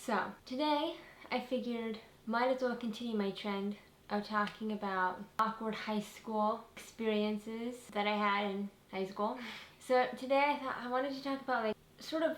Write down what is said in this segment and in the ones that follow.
So today I figured might as well continue my trend of talking about awkward high school experiences that I had in high school. So today I thought I wanted to talk about like sort of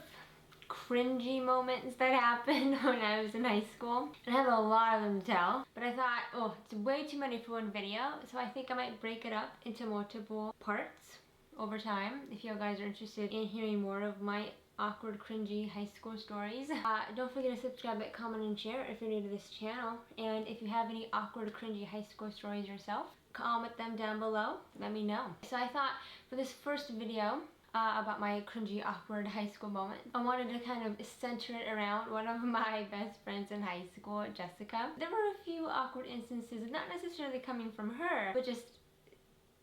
cringy moments that happened when I was in high school. And I have a lot of them to tell, but I thought, oh, it's way too many for one video, so I think I might break it up into multiple parts over time if you guys are interested in hearing more of my awkward, cringy high school stories. Don't forget to subscribe, like, comment, and share if you're new to this channel. And if you have any awkward, cringy high school stories yourself, comment them down below. Let me know. So I thought for this first video about my cringy, awkward high school moment, I wanted to kind of center it around one of my best friends in high school, Jessica. There were a few awkward instances, not necessarily coming from her, but just,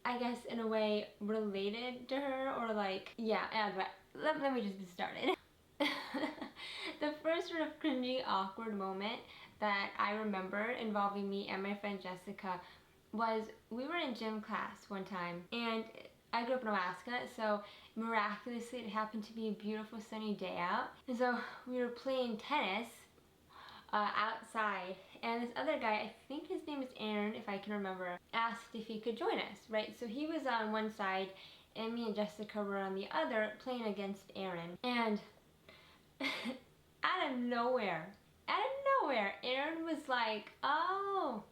I guess, in a way related to her, or like, yeah, let me just get started. The first sort of cringy, awkward moment that I remember involving me and my friend Jessica was we were in gym class one time, and I grew up in Alaska, so miraculously it happened to be a beautiful sunny day out. And so we were playing tennis outside, and this other guy, I think his name is Aaron if I can remember, asked if he could join us, right? So he was on one side and me and Jessica were on the other playing against Aaron. And out of nowhere, Aaron was like, oh,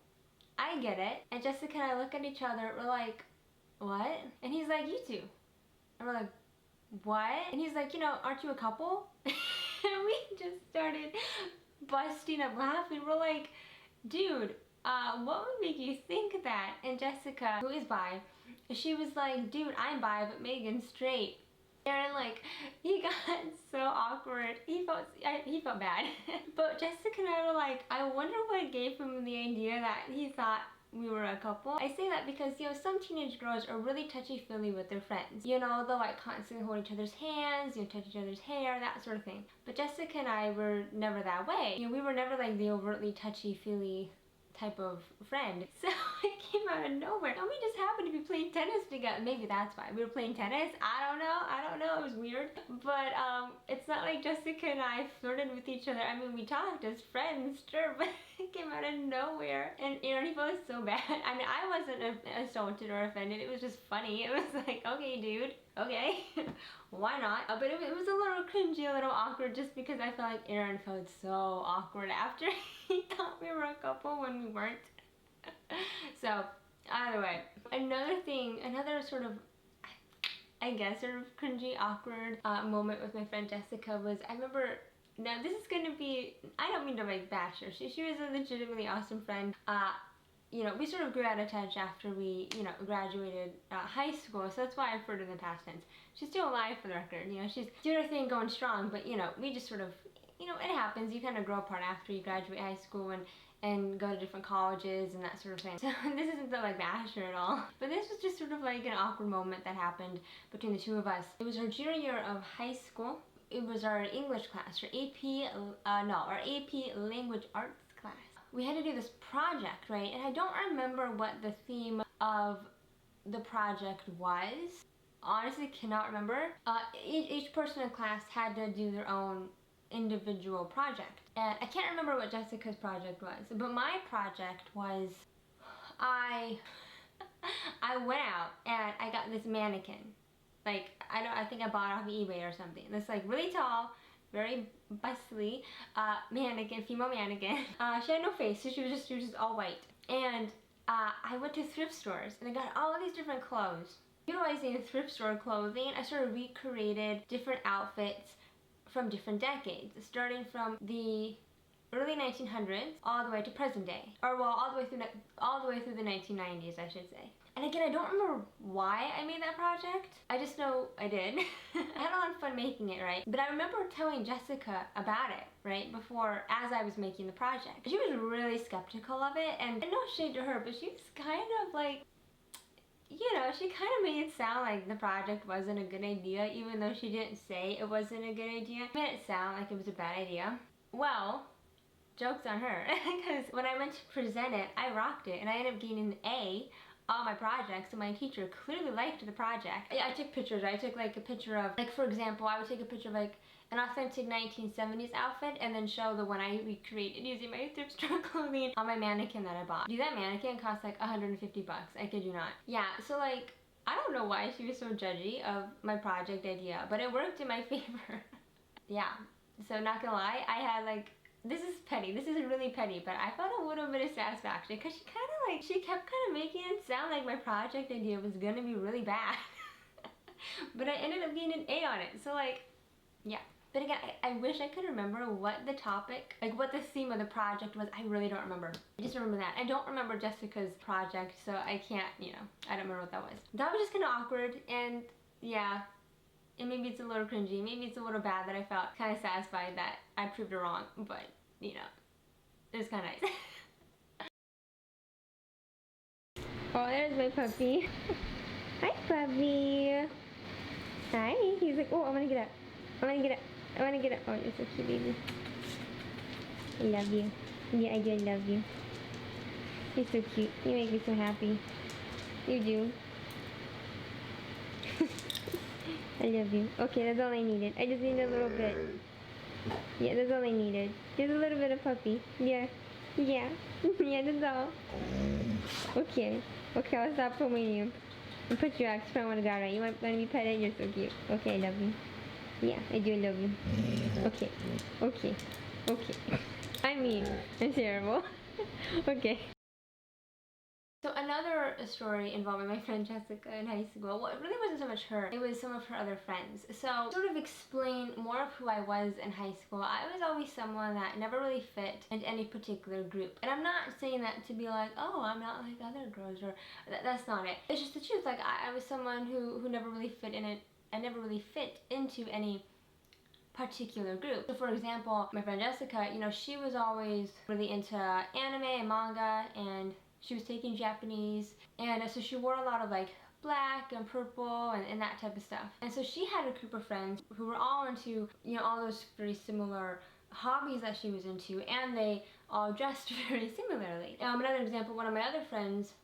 I get it. And Jessica and I look at each other, we're like, what? And he's like, you two. And we're like, what? And he's like, you know, aren't you a couple? And we just started busting up laughing. We're like, dude, what would make you think that? And Jessica, who is bi, she was like, dude, I'm bi, but Megan's straight. Aaron, like, he got so awkward. He felt bad. But Jessica and I were like, I wonder what gave him the idea that he thought we were a couple. I say that because, you know, some teenage girls are really touchy-feely with their friends. You know, they'll like constantly hold each other's hands, you know, touch each other's hair, that sort of thing. But Jessica and I were never that way. You know, we were never like the overtly touchy-feely type of friend. So it came out of nowhere. And we just happened to be playing tennis together. Maybe that's why. We were playing tennis. I don't know. It was weird. But it's not like Jessica and I flirted with each other. I mean, we talked as friends, sure, but it came out of nowhere. And Aaron, he felt so bad. I mean, I wasn't assaulted or offended. It was just funny. It was like, okay, dude. Okay. Why not? But it was a little cringy, a little awkward, just because I felt like Aaron felt so awkward after he thought we were a couple when we weren't. So, either way. Another sort of, I guess, sort of cringy, awkward moment with my friend Jessica was, I remember, now this is gonna be, I don't mean to like bash her. She was a legitimately awesome friend. You know, we sort of grew out of touch after we, you know, graduated high school, so that's why I referred to the past tense. She's still alive, for the record, you know, she's doing her thing, going strong, but, you know, we just sort of, you know, it happens, you kind of grow apart after you graduate high school and go to different colleges and that sort of thing. So this isn't to like bash her at all, but this was just sort of like an awkward moment that happened between the two of us. It was our junior year of high school. It was our English class, our AP Language Arts class. We had to do this project, right? And I don't remember what the theme of the project was. Honestly, cannot remember. Each person in class had to do their own individual project. And I can't remember what Jessica's project was, but my project was, I went out and I got this mannequin. Like, I think I bought it off eBay or something. This like really tall, very bustly mannequin, female mannequin. She had no face, so she was just all white. And I went to thrift stores and I got all these different clothes. Utilizing thrift store clothing, I sort of recreated different outfits from different decades, starting from the early 1900s all the way to present day, or well, all the way through the 1990s, I should say. And again, I don't remember why I made that project. I just know I did. I had a lot of fun making it, right? But I remember telling Jessica about it, right, before, as I was making the project. She was really skeptical of it, and no shade to her, but she was kind of like, you know, she kind of made it sound like the project wasn't a good idea, even though she didn't say it wasn't a good idea. She made it sound like it was a bad idea. Well, joke's on her, because when I went to present it, I rocked it, and I ended up getting an A on my project, so my teacher clearly liked the project. I took pictures. I took like a picture of, like, for example, I would take a picture of like an authentic 1970s outfit and then show the one I recreated using my thrift store clothing on my mannequin that I bought. Dude, that mannequin cost like 150 bucks. I kid you not. Yeah, so like, I don't know why she was so judgy of my project idea, but it worked in my favor. Yeah, so not gonna lie, I had like, this is petty, this is really petty, but I felt a little bit of satisfaction because she kept kind of making it sound like my project idea was gonna be really bad. But I ended up getting an A on it, so like, yeah. But again, I wish I could remember what the topic, like what the theme of the project was. I really don't remember. I just remember that. I don't remember Jessica's project, so I can't, you know, I don't remember what that was. That was just kind of awkward, and yeah, and maybe it's a little cringy, maybe it's a little bad that I felt kind of satisfied that I proved her wrong, but, you know, it was kind of nice. Oh, there's my puppy. Hi, puppy. Hi. He's like, oh, I want to get up. I want to get up. I want to get up. Oh, you're so cute, baby. I love you. Yeah, I do love you. You're so cute. You make me so happy. You do. I love you. Okay, that's all I needed. I just needed a little bit. Yeah, that's all I needed. Just a little bit of puppy. Yeah. Yeah. Yeah, that's all. Okay. Okay, I'll stop filming you. And put your ex friend on the guard, right? You want to be petted? You're so cute. Okay, I love you. Yeah, I do love you. Okay. Okay. Okay. I mean, I'm terrible. Okay. So another story involving my friend Jessica in high school. Well, it really wasn't so much her, it was some of her other friends. So sort of explain more of who I was in high school. I was always someone that never really fit into any particular group. And I'm not saying that to be like, oh, I'm not like other girls, or that's not it. It's just the truth. Like I was someone who never really fit in it. I never really fit into any particular group. So for example, my friend Jessica, you know, she was always really into anime and manga, and she was taking Japanese, and so she wore a lot of like black and purple and that type of stuff. And so she had a group of friends who were all into, you know, all those very similar hobbies that she was into, and they all dressed very similarly. Another example, one of my other friends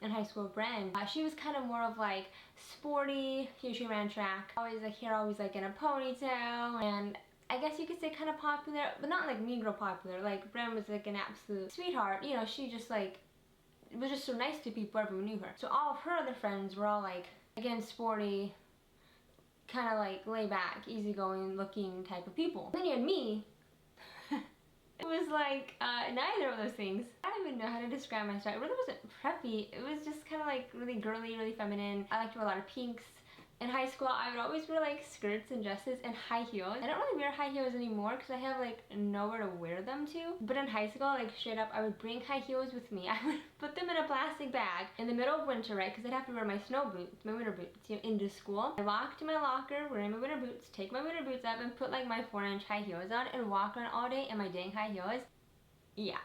in high school, Bren, she was kind of more of like sporty. She ran track, always like hair always like in a ponytail, and I guess you could say kind of popular, but not like mean girl popular. Like Bren was like an absolute sweetheart, you know. She just like, it was just so nice to people, everyone knew her. So all of her other friends were all like, again, sporty, kind of like laid back, easygoing looking type of people. Then you had me. It was like neither of those things. I don't even know how to describe my style. It really wasn't preppy. It was just kind of like really girly, really feminine. I liked to wear a lot of pinks. In high school, I would always wear like skirts and dresses and high heels. I don't really wear high heels anymore because I have like nowhere to wear them to. But in high school, like straight up, I would bring high heels with me. I would put them in a plastic bag in the middle of winter, right? Because I'd have to wear my snow boots, my winter boots, you know, into school. I walk to my locker, wearing my winter boots, take my winter boots up and put like my 4-inch high heels on and walk around all day in my dang high heels. Yeah.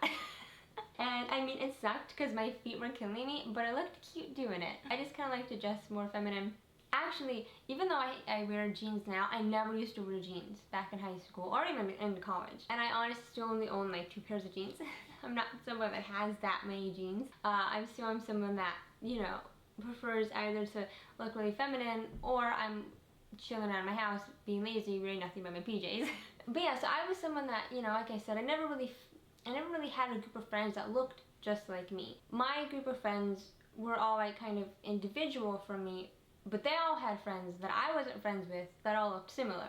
And I mean, it sucked because my feet were killing me, but I looked cute doing it. I just kind of like to dress more feminine. Actually, even though I wear jeans now, I never used to wear jeans back in high school or even in college. And I honestly still only own like 2 pairs of jeans. I'm not someone that has that many jeans. I'm someone that, you know, prefers either to look really feminine, or I'm chilling out of my house being lazy, wearing nothing but my PJs. But yeah, so I was someone that, you know, like I said, I never really had a group of friends that looked just like me. My group of friends were all like kind of individual from me, but they all had friends that I wasn't friends with that all looked similar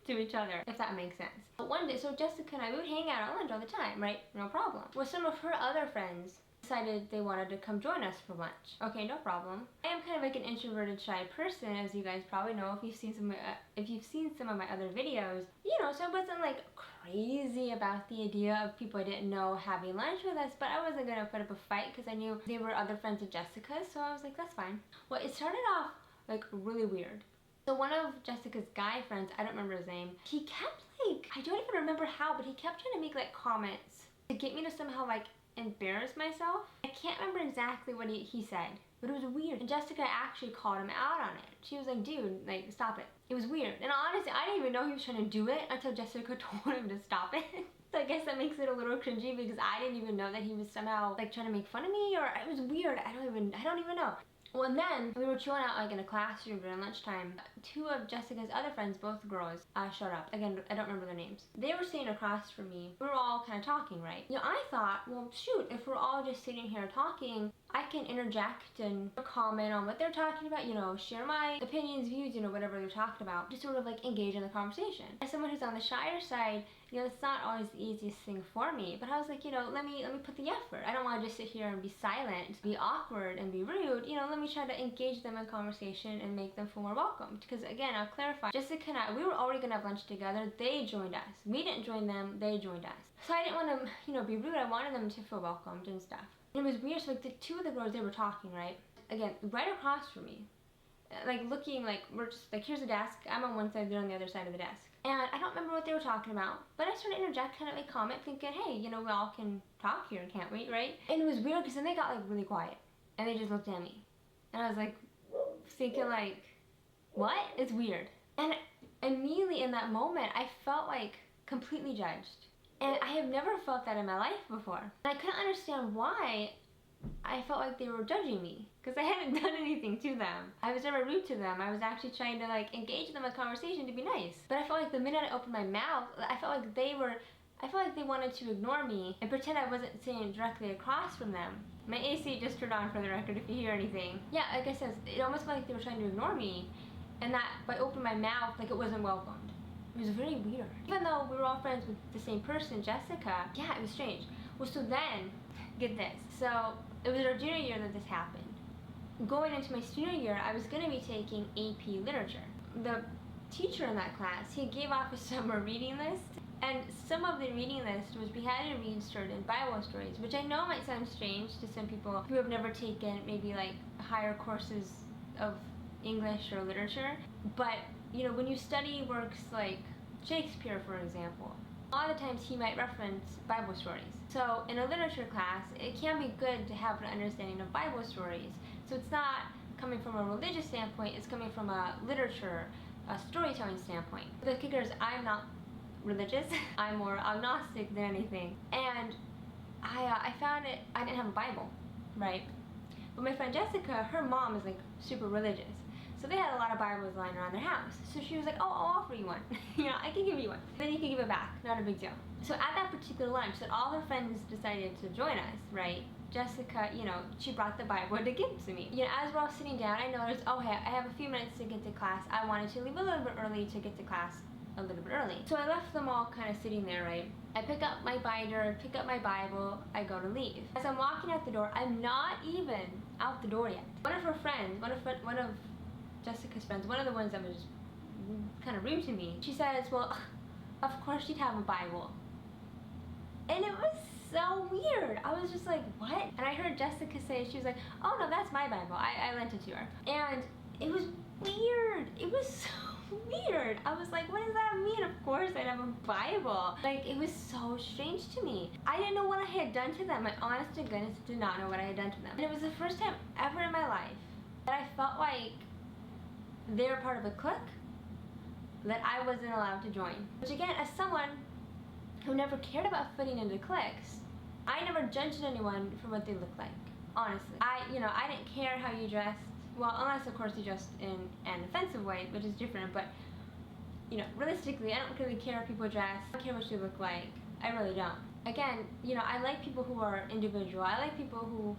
to each other, if that makes sense. But one day, so Jessica and I, we would hang out at lunch all the time, right? No problem. Well, some of her other friends decided they wanted to come join us for lunch. Okay, no problem. I am kind of like an introverted, shy person, as you guys probably know if you've seen some of my other videos. You know, so I wasn't like crazy about the idea of people I didn't know having lunch with us, but I wasn't gonna put up a fight because I knew they were other friends of Jessica's, so I was like, that's fine. Well, it started off like really weird. So one of Jessica's guy friends, I don't remember his name, he kept like, I don't even remember how, but he kept trying to make like comments to get me to somehow like embarrass myself. I can't remember exactly what he said, but it was weird. And Jessica actually called him out on it. She was like, dude, like, stop it. It was weird. And honestly, I didn't even know he was trying to do it until Jessica told him to stop it. So I guess that makes it a little cringy because I didn't even know that he was somehow like trying to make fun of me, or it was weird. I don't even know. Well, and then we were chilling out like in a classroom during lunchtime. Two of Jessica's other friends, both girls, showed up. Again, I don't remember their names. They were sitting across from me. We were all kind of talking, right? You know, I thought, well, shoot, if we're all just sitting here talking, I can interject and comment on what they're talking about, you know, share my opinions, views, you know, whatever they're talking about. Just sort of like engage in the conversation. As someone who's on the shyer side, you know, it's not always the easiest thing for me. But I was like, you know, let me put the effort. I don't want to just sit here and be silent, be awkward, and be rude. You know, let me try to engage them in conversation and make them feel more welcomed. Because again, I'll clarify, Jessica and I, we were already gonna have lunch together. They joined us. We didn't join them, they joined us. So I didn't want to, you know, be rude. I wanted them to feel welcomed and stuff. And it was weird, so like the two of the girls, they were talking, right? Again, right across from me. Like looking like, we're just like, here's a desk. I'm on one side, they're on the other side of the desk. And I don't remember what they were talking about, but I started to interject, kind of like comment, thinking, hey, you know, we all can talk here, can't we, right? And it was weird, because then they got like really quiet. And they just looked at me. And I was like, thinking like, what? It's weird. And immediately in that moment, I felt like completely judged. And I have never felt that in my life before. And I couldn't understand why I felt like they were judging me, because I hadn't done anything to them. I was never rude to them. I was actually trying to like engage them in conversation to be nice. But I felt like the minute I opened my mouth, I felt like they wanted to ignore me and pretend I wasn't sitting directly across from them. My AC just turned on, for the record, if you hear anything. Yeah, like I said, it almost felt like they were trying to ignore me, and that by opening my mouth, like it wasn't welcomed. It was very weird. Even though we were all friends with the same person, Jessica, yeah, it was strange. Well, so then, get this. So, it was our junior year that this happened. Going into my senior year, I was going to be taking AP Literature. The teacher in that class, he gave off a summer reading list, and some of the reading list was we had to read certain Bible stories, which I know might sound strange to some people who have never taken maybe like higher courses of English or literature, but you know, when you study works like Shakespeare, for example, a lot of times he might reference Bible stories. So in a literature class, it can be good to have an understanding of Bible stories. So it's not coming from a religious standpoint, it's coming from a literature, a storytelling standpoint. The kicker is I'm not religious, I'm more agnostic than anything. And I found it, I didn't have a Bible, right? But my friend Jessica, her mom is like super religious. So they had a lot of Bibles lying around their house. So she was like, oh, I'll offer you one. You know, I can give you one. Then you can give it back, not a big deal. So at that particular lunch, that all her friends decided to join us, right? Jessica, you know, she brought the Bible to give to me. You know, as we're all sitting down, I noticed, oh, hey, I have a few minutes to get to class. I wanted to leave a little bit early to get to class a little bit early. So I left them all kind of sitting there, right? I pick up my binder, pick up my Bible, I go to leave. As I'm walking out the door, I'm not even out the door yet. One of her friends, one of Jessica's friends, one of the ones that was kind of rude to me, she says, well, of course she'd have a Bible. And it was so weird. I was just like, what? And I heard Jessica say, she was like, oh no, that's my Bible. I lent it to her. And it was weird. It was so weird. I was like, what does that mean? Of course I'd have a Bible. Like, it was so strange to me. I didn't know what I had done to them. I honest to goodness did not know what I had done to them. And it was the first time ever in my life that I felt like they were part of a clique that I wasn't allowed to join. Which again, as someone who never cared about fitting into cliques, I never judged anyone for what they looked like, honestly. I didn't care how you dressed, well, unless of course you dressed in an offensive way, which is different, but you know, realistically, I don't really care how people dress, I don't care what you look like, I really don't. Again, you know, I like people who are individual, I like people who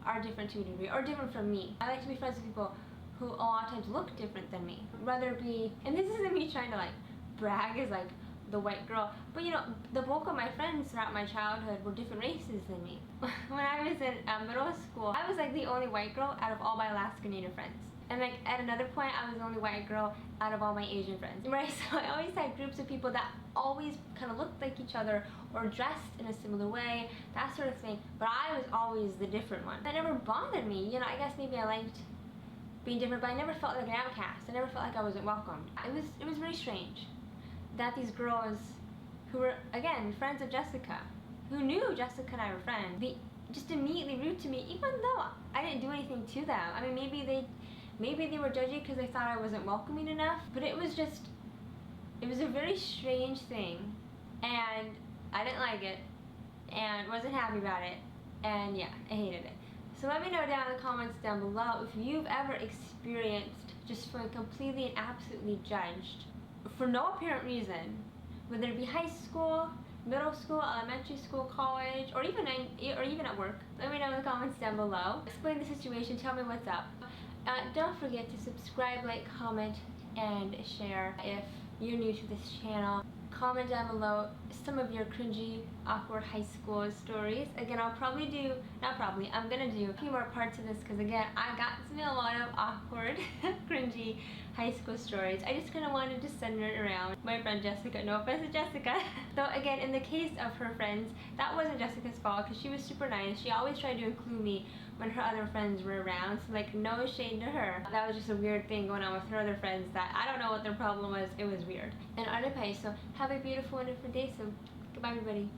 are different to a degree, or different from me. I like to be friends with people who a lot of times look different than me. Rather be, and this isn't me trying to like brag as like the white girl, but you know, the bulk of my friends throughout my childhood were different races than me. When I was in middle school, I was like the only white girl out of all my Alaska Native friends. And like at another point, I was the only white girl out of all my Asian friends. Right, so I always had groups of people that always kind of looked like each other or dressed in a similar way, that sort of thing. But I was always the different one. That never bothered me. You know, I guess maybe I liked being different, but I never felt like an outcast. I never felt like I wasn't welcomed. It was very strange that these girls who were, again, friends of Jessica, who knew Jessica and I were friends, be just immediately rude to me, even though I didn't do anything to them. I mean, maybe they were judgy because they thought I wasn't welcoming enough, but it was a very strange thing, and I didn't like it, and wasn't happy about it, and yeah, I hated it. So let me know down in the comments down below if you've ever experienced just feeling completely and absolutely judged for no apparent reason, whether it be high school, middle school, elementary school, college, or even at work. Let me know in the comments down below. Explain the situation, tell me what's up. Don't forget to subscribe, like, comment, and share if you're new to this channel. Comment down below some of your cringy, awkward high school stories. Again, I'm gonna do a few more parts of this because again, I got to me a lot of awkward, cringy high school stories. I just kind of wanted to center it around my friend Jessica. No offense to Jessica. So again, in the case of her friends, that wasn't Jessica's fault because she was super nice. She always tried to include me when her other friends were around, so like no shade to her. That was just a weird thing going on with her other friends that I don't know what their problem was. It was weird. And anyway, so have a beautiful, wonderful day. So goodbye everybody.